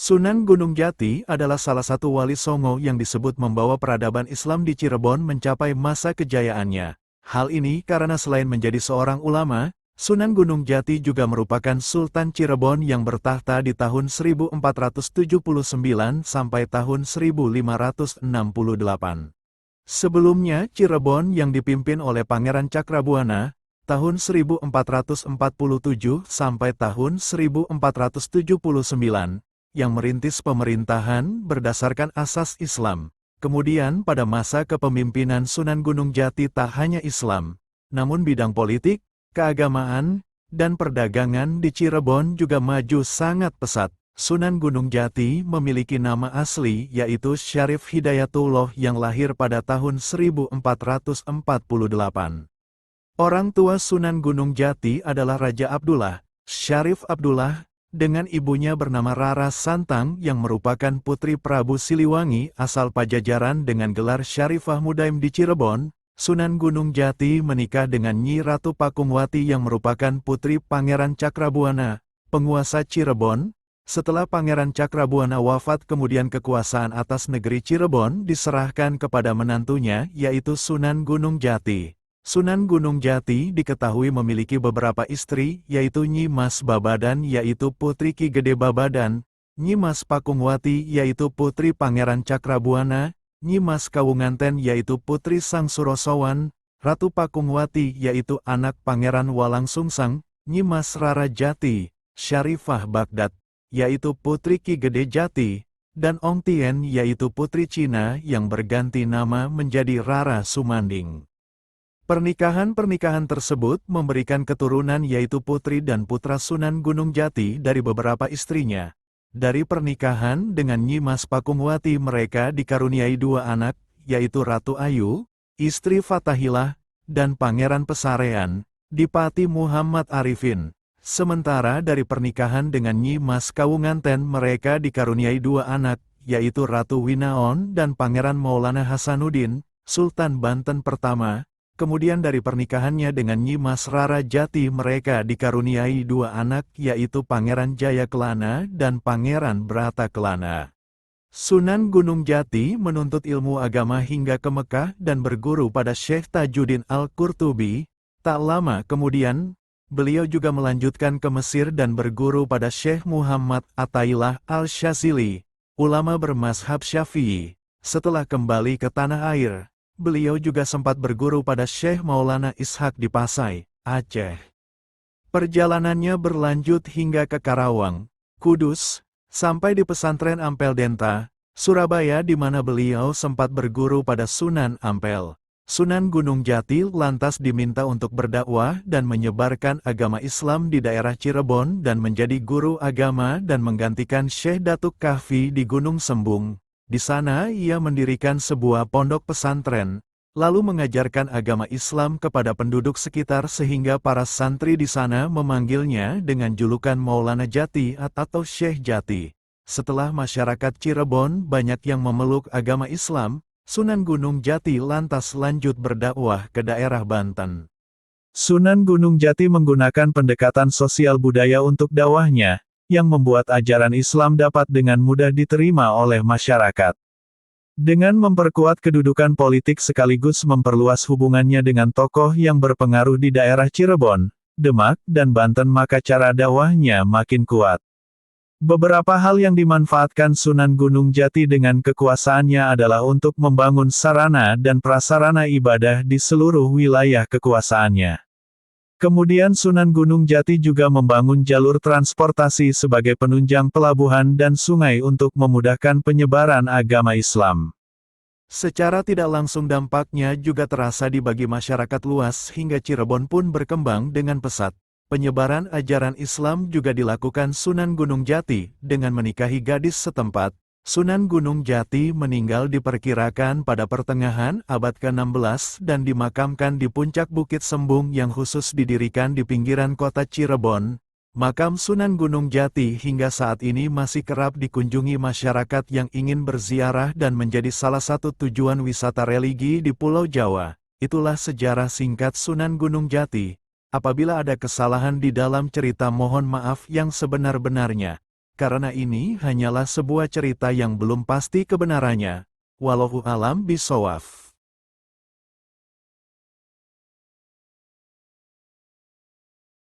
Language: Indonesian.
Sunan Gunung Jati adalah salah satu wali Songo yang disebut membawa peradaban Islam di Cirebon mencapai masa kejayaannya. Hal ini karena selain menjadi seorang ulama, Sunan Gunung Jati juga merupakan Sultan Cirebon yang bertahta di tahun 1479 sampai tahun 1568. Sebelumnya Cirebon yang dipimpin oleh Pangeran Cakrabuana, tahun 1447 sampai tahun 1479, yang merintis pemerintahan berdasarkan asas Islam. Kemudian pada masa kepemimpinan Sunan Gunung Jati tak hanya Islam, namun bidang politik, keagamaan, dan perdagangan di Cirebon juga maju sangat pesat. Sunan Gunung Jati memiliki nama asli yaitu Syarif Hidayatullah yang lahir pada tahun 1448. Orang tua Sunan Gunung Jati adalah Raja Abdullah, Syarif Abdullah, dengan ibunya bernama Rara Santang yang merupakan putri Prabu Siliwangi asal Pajajaran dengan gelar Syarifah Mudaim di Cirebon. Sunan Gunung Jati menikah dengan Nyi Ratu Pakungwati yang merupakan putri Pangeran Cakrabuana, penguasa Cirebon. Setelah Pangeran Cakrabuana wafat kemudian kekuasaan atas negeri Cirebon diserahkan kepada menantunya yaitu Sunan Gunung Jati. Sunan Gunung Jati diketahui memiliki beberapa istri, yaitu Nyi Mas Babadan yaitu putri Ki Gede Babadan, Nyi Mas Pakungwati yaitu putri Pangeran Cakrabuana, Nyi Mas Kawunganten yaitu putri Sang Surosowan, Ratu Pakungwati yaitu anak Pangeran Walangsungsang, Nyi Mas Rara Jati, Syarifah Baghdad, yaitu putri Ki Gede Jati, dan Ong Tien yaitu putri Cina yang berganti nama menjadi Rara Sumanding. Pernikahan-pernikahan tersebut memberikan keturunan yaitu putri dan putra Sunan Gunung Jati dari beberapa istrinya. Dari pernikahan dengan Nyi Mas Pakungwati mereka dikaruniai dua anak, yaitu Ratu Ayu, istri Fatahillah, dan Pangeran Pesarean, Dipati Muhammad Arifin. Sementara dari pernikahan dengan Nyi Mas Kawunganten mereka dikaruniai dua anak, yaitu Ratu Winaon dan Pangeran Maulana Hasanuddin, Sultan Banten pertama. Kemudian dari pernikahannya dengan Nyi Mas Rara Jati mereka dikaruniai dua anak yaitu Pangeran Jayakelana dan Pangeran Bratakelana. Sunan Gunung Jati menuntut ilmu agama hingga ke Mekah dan berguru pada Syekh Tajuddin Al-Qurtubi. Tak lama kemudian, beliau juga melanjutkan ke Mesir dan berguru pada Syekh Muhammad Athaillah Al-Syazili, ulama bermazhab Syafi'i. Setelah kembali ke tanah air, beliau juga sempat berguru pada Syekh Maulana Ishaq di Pasai, Aceh. Perjalanannya berlanjut hingga ke Karawang, Kudus, sampai di pesantren Ampel Denta, Surabaya di mana beliau sempat berguru pada Sunan Ampel. Sunan Gunung Jati lantas diminta untuk berdakwah dan menyebarkan agama Islam di daerah Cirebon dan menjadi guru agama dan menggantikan Syekh Datuk Kahfi di Gunung Sembung. Di sana ia mendirikan sebuah pondok pesantren, lalu mengajarkan agama Islam kepada penduduk sekitar sehingga para santri di sana memanggilnya dengan julukan Maulana Jati atau Syekh Jati. Setelah masyarakat Cirebon banyak yang memeluk agama Islam, Sunan Gunung Jati lantas lanjut berdakwah ke daerah Banten. Sunan Gunung Jati menggunakan pendekatan sosial budaya untuk dakwahnya, yang membuat ajaran Islam dapat dengan mudah diterima oleh masyarakat. Dengan memperkuat kedudukan politik sekaligus memperluas hubungannya dengan tokoh yang berpengaruh di daerah Cirebon, Demak, dan Banten maka cara dakwahnya makin kuat. Beberapa hal yang dimanfaatkan Sunan Gunung Jati dengan kekuasaannya adalah untuk membangun sarana dan prasarana ibadah di seluruh wilayah kekuasaannya. Kemudian Sunan Gunung Jati juga membangun jalur transportasi sebagai penunjang pelabuhan dan sungai untuk memudahkan penyebaran agama Islam. Secara tidak langsung dampaknya juga terasa bagi masyarakat luas hingga Cirebon pun berkembang dengan pesat. Penyebaran ajaran Islam juga dilakukan Sunan Gunung Jati dengan menikahi gadis setempat. Sunan Gunung Jati meninggal diperkirakan pada pertengahan abad ke-16 dan dimakamkan di puncak Bukit Sembung yang khusus didirikan di pinggiran kota Cirebon. Makam Sunan Gunung Jati hingga saat ini masih kerap dikunjungi masyarakat yang ingin berziarah dan menjadi salah satu tujuan wisata religi di Pulau Jawa. Itulah sejarah singkat Sunan Gunung Jati. Apabila ada kesalahan di dalam cerita mohon maaf yang sebenar-benarnya. karena ini hanyalah sebuah cerita yang belum pasti kebenarannya. Wallahu a'lam bishawab.